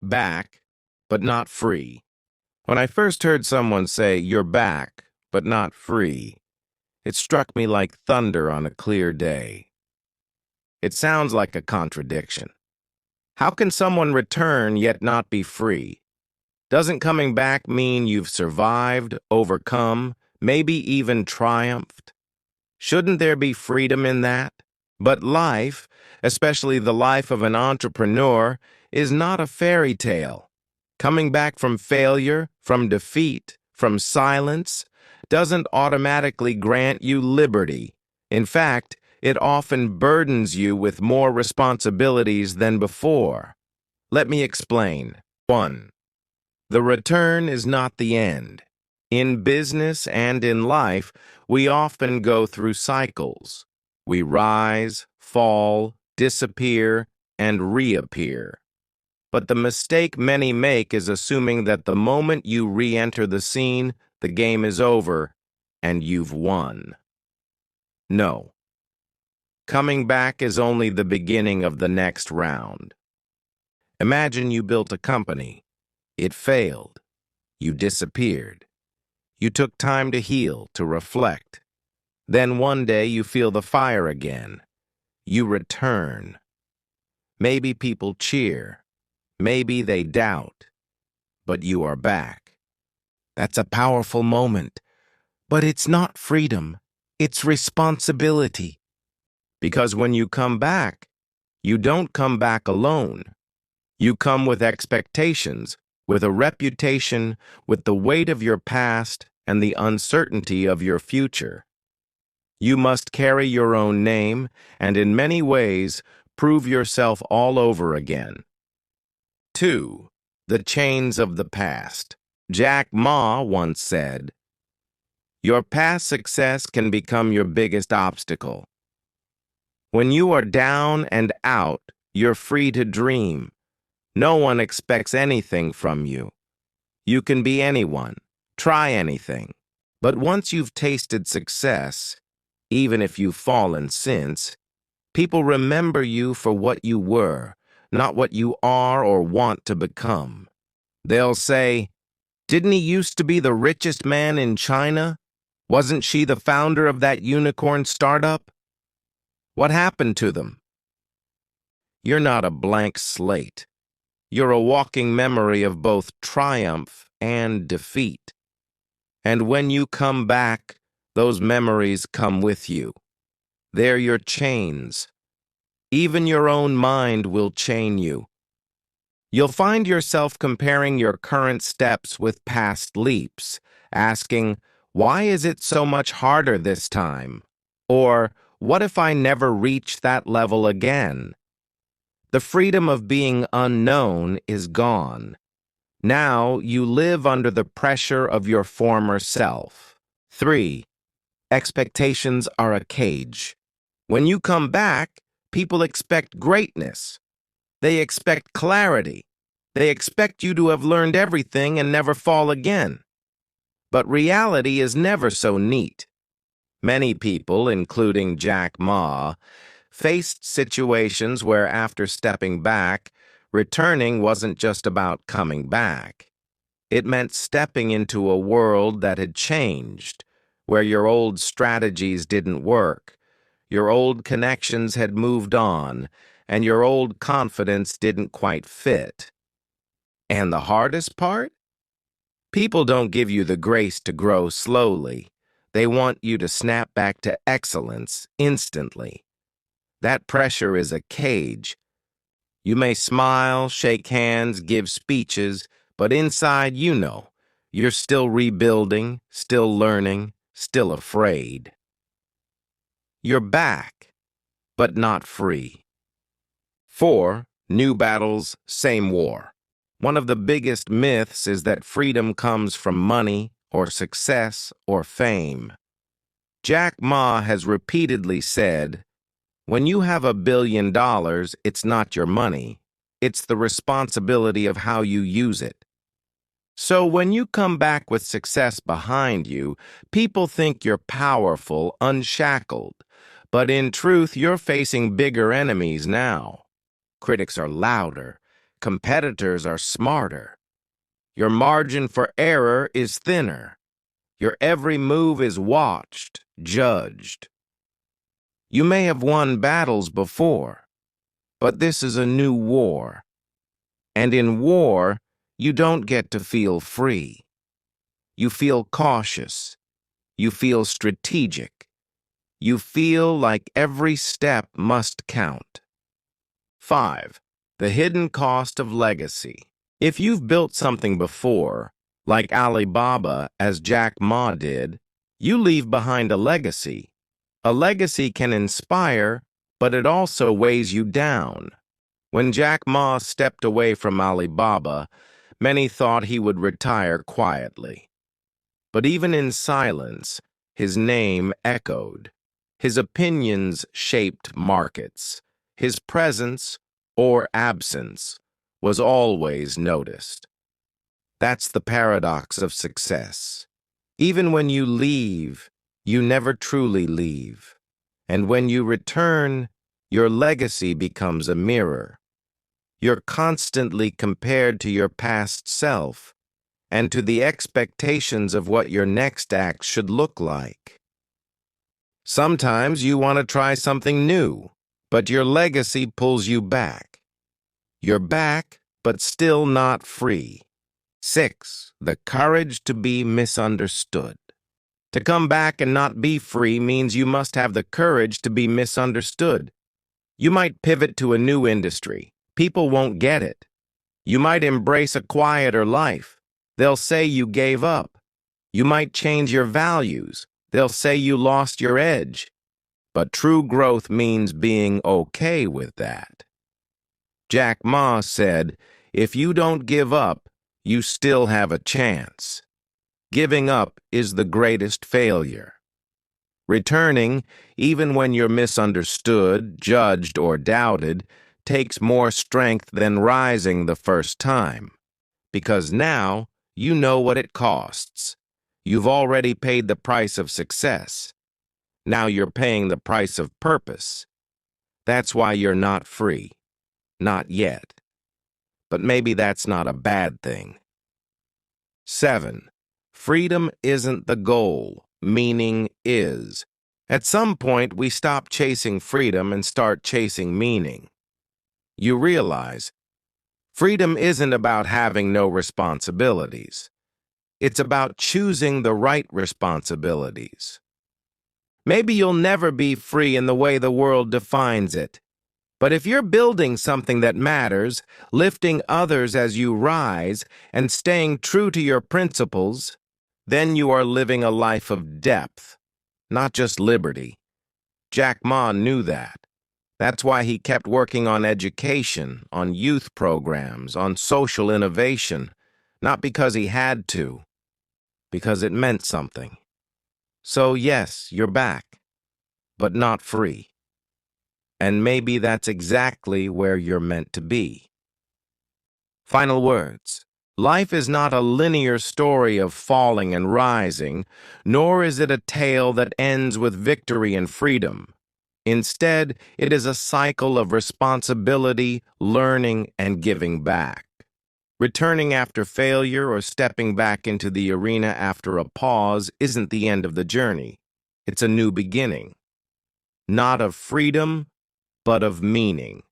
Back, but not free. When I first heard someone say, "You're back, but not free," it struck me like thunder on a clear day. It sounds like a contradiction. How can someone return yet not be free? Doesn't coming back mean you've survived, overcome, maybe even triumphed? Shouldn't there be freedom in that? But life, especially the life of an entrepreneur, is not a fairy tale. Coming back from failure, from defeat, from silence, doesn't automatically grant you liberty. In fact, it often burdens you with more responsibilities than before. Let me explain. 1. The return is not the end. In business and in life, we often go through cycles. We rise, fall, disappear, and reappear. But the mistake many make is assuming that the moment you re-enter the scene, the game is over and you've won. No. Coming back is only the beginning of the next round. Imagine you built a company. It failed. You disappeared. You took time to heal, to reflect. Then one day you feel the fire again. You return. Maybe people cheer. Maybe they doubt. But you are back. That's a powerful moment. But it's not freedom. It's responsibility. Because when you come back, you don't come back alone. You come with expectations, with a reputation, with the weight of your past and the uncertainty of your future. You must carry your own name and in many ways prove yourself all over again. 2. The chains of the past. Jack Ma once said, "Your past success can become your biggest obstacle." When you are down and out, you're free to dream. No one expects anything from you. You can be anyone, try anything. But once you've tasted success, even if you've fallen since, people remember you for what you were, not what you are or want to become. They'll say, "Didn't he used to be the richest man in China? Wasn't she the founder of that unicorn startup?" What happened to them? You're not a blank slate. You're a walking memory of both triumph and defeat. And when you come back, those memories come with you. They're your chains. Even your own mind will chain you. You'll find yourself comparing your current steps with past leaps, asking, "Why is it so much harder this time?" Or, "What if I never reach that level again?" The freedom of being unknown is gone. Now you live under the pressure of your former self. 3. Expectations are a cage. When you come back, people expect greatness. They expect clarity. They expect you to have learned everything and never fall again. But reality is never so neat. Many people, including Jack Ma, faced situations where after stepping back, returning wasn't just about coming back. It meant stepping into a world that had changed, where your old strategies didn't work, your old connections had moved on, and your old confidence didn't quite fit. And the hardest part? People don't give you the grace to grow slowly. They want you to snap back to excellence instantly. That pressure is a cage. You may smile, shake hands, give speeches, but inside you know, you're still rebuilding, still learning, still afraid. You're back, but not free. 4. New battles, same war. One of the biggest myths is that freedom comes from money or success or fame. Jack Ma has repeatedly said, "When you have $1 billion, it's not your money. It's the responsibility of how you use it." So when you come back with success behind you, people think you're powerful, unshackled. But in truth, you're facing bigger enemies now. Critics are louder. competitors are smarter. Your margin for error is thinner. Your every move is watched, judged. You may have won battles before, but this is a new war. And in war, you don't get to feel free. You feel cautious. You feel strategic. You feel like every step must count. 5. The hidden cost of legacy. If you've built something before, like Alibaba as Jack Ma did, you leave behind a legacy. A legacy can inspire, but it also weighs you down. When Jack Ma stepped away from Alibaba, many thought he would retire quietly. But even in silence, his name echoed. His opinions shaped markets. His presence, or absence, was always noticed. That's the paradox of success. Even when you leave, you never truly leave. And when you return, your legacy becomes a mirror. You're constantly compared to your past self and to the expectations of what your next act should look like. Sometimes you want to try something new, but your legacy pulls you back. You're back, but still not free. 6. The courage to be misunderstood. To come back and not be free means you must have the courage to be misunderstood. You might pivot to a new industry. People won't get it. You might embrace a quieter life. They'll say you gave up. You might change your values. They'll say you lost your edge. But true growth means being okay with that. Jack Ma said, "If you don't give up, you still have a chance." Giving up is the greatest failure. Returning, even when you're misunderstood, judged, or doubted, takes more strength than rising the first time. Because now, you know what it costs. You've already paid the price of success. Now you're paying the price of purpose. That's why you're not free. Not yet. But maybe that's not a bad thing. 7. Freedom isn't the goal. Meaning is. At some point, we stop chasing freedom and start chasing meaning. You realize, freedom isn't about having no responsibilities. It's about choosing the right responsibilities. Maybe you'll never be free in the way the world defines it. But if you're building something that matters, lifting others as you rise, and staying true to your principles, then you are living a life of depth, not just liberty. Jack Ma knew that. That's why he kept working on education, on youth programs, on social innovation, not because he had to, because it meant something. So yes, you're back, but not free. And maybe that's exactly where you're meant to be. Final words. Life is not a linear story of falling and rising, nor is it a tale that ends with victory and freedom. Instead, it is a cycle of responsibility, learning, and giving back. Returning after failure or stepping back into the arena after a pause isn't the end of the journey. It's a new beginning. Not of freedom, but of meaning.